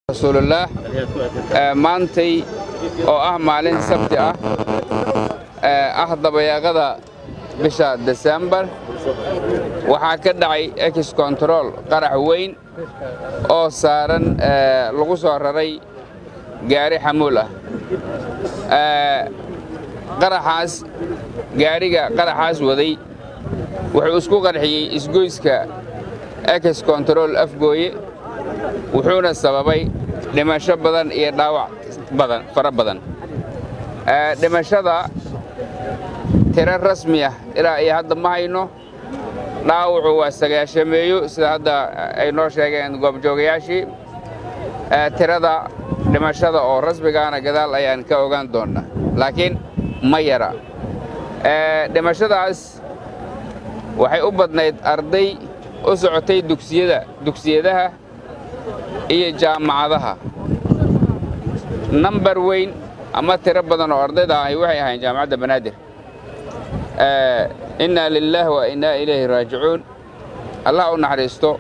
rasuulullah maantay oo maalin sabti dabayaaqada bisha December waxaa ka dhacay ex control qarax weyn oo saaran lagu soo raray gaari xamuul qaraxaas waday wuxuu isku qarxiyay isgoyska ex control afgooye wuxuuna sababay dhimasho badan iyo dhaawac fara badan dhimashada tiro rasmi ilaa iyo hadda ma hayno dhaawacu waa 9 sida hadda ay noo sheegeen goobjoogayaashii tirada dhimashada oo rasmigaana gadaal ayaan ka ogaan doonaa laakiin ma yara dhimashadaas waxay u badnayd arday u socotay dugsiyadaha iyo jaamacadaha number weyn ama tiro badan oo ardayda waxay ahayn jaamacadda banaadir inna lillahi wa inna ilayhi raaji'uun allah u naxariisto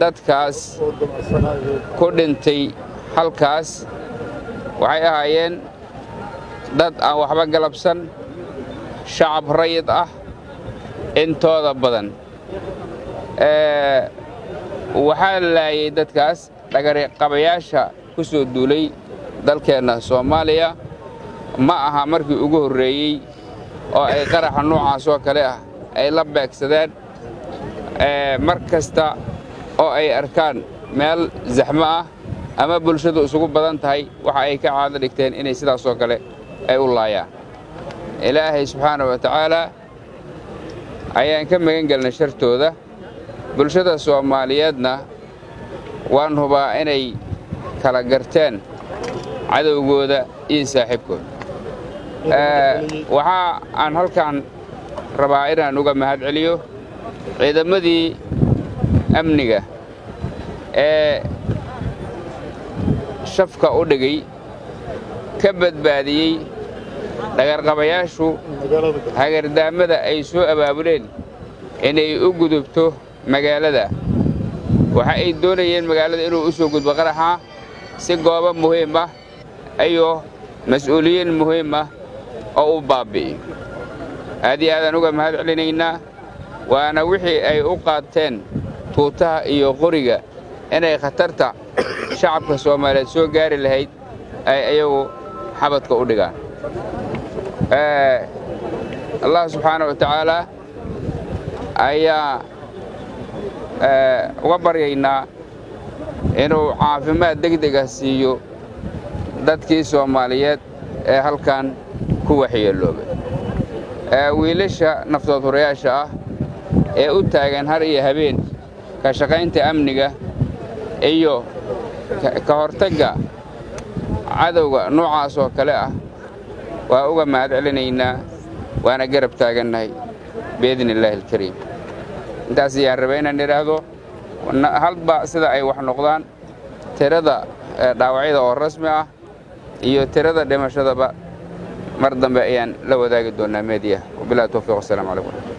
dadkaas ku dhintay halkaas waxay ahaayeen dad aan waxba galabsan shacab rayid intooda badan waxaa laayay dadkaas qabayaasha ku soo duulay dalkeena Soomaaliya ma aha markii ugu horeeyay oo ay qaraxa noocaas oo kale ay la beegsadeen mar kasta oo ay arkaan meel zaxmo ama bulshadu isugu badan tahay waxa ay ka caado dhigteen inay sidaas oo kale ay u laayaan ilaahay subxaanahu wa ta'ala ayaan ka magan galnay shartooda bulshada Soomaaliyeedna waan hubaa inay kala garteen cadawgooda iyo saaxiibkooda waxa aan halkan rabaa inaan uga mahadceliyo ciidamadii amniga shafka u dhigay ka badbaadiyay dhagarqabayaashu hagardaamada ay soo abaabuleen inay u gudubto magaalada waxa ay doonayeen magaalada inuu u soo gudbo qaraxa si goobo muhiim ayo mas'uuliyiin muhiim oo u baabi'iyo aad aan uga mahadcelinaynaa waana wixii ay u qaateen tuutaha iyo qoriga inay khatarta shacabka Soomaaliyeed soo gaari lahayd ay ayagu xabadka u dhigaan Allah subhanahu wa ta'ala ayaa uga baryaynaa inuu caafimaad degdeg siiyo dadkii Soomaaliyeed ee halkan ku waxyeeloobay wiilasha naftood horeyaasha ee u taagan har iyo habeen ka shaqaynta amniga iyo ka hortagga cadawga noocaas oo kale waa uga mahadcelinaynaa waana garab taagannahay biidnillaahi alkariim intaas ayaan rabaa inaan iraahdo halba sida ay wax noqdaan tirada dhaawacyada oo rasmi iyo tirada dhimashadaba mar dambe ayaan la wadaagi doonaa meediya wabillahi tawfiiq. Assalaamu calaykum.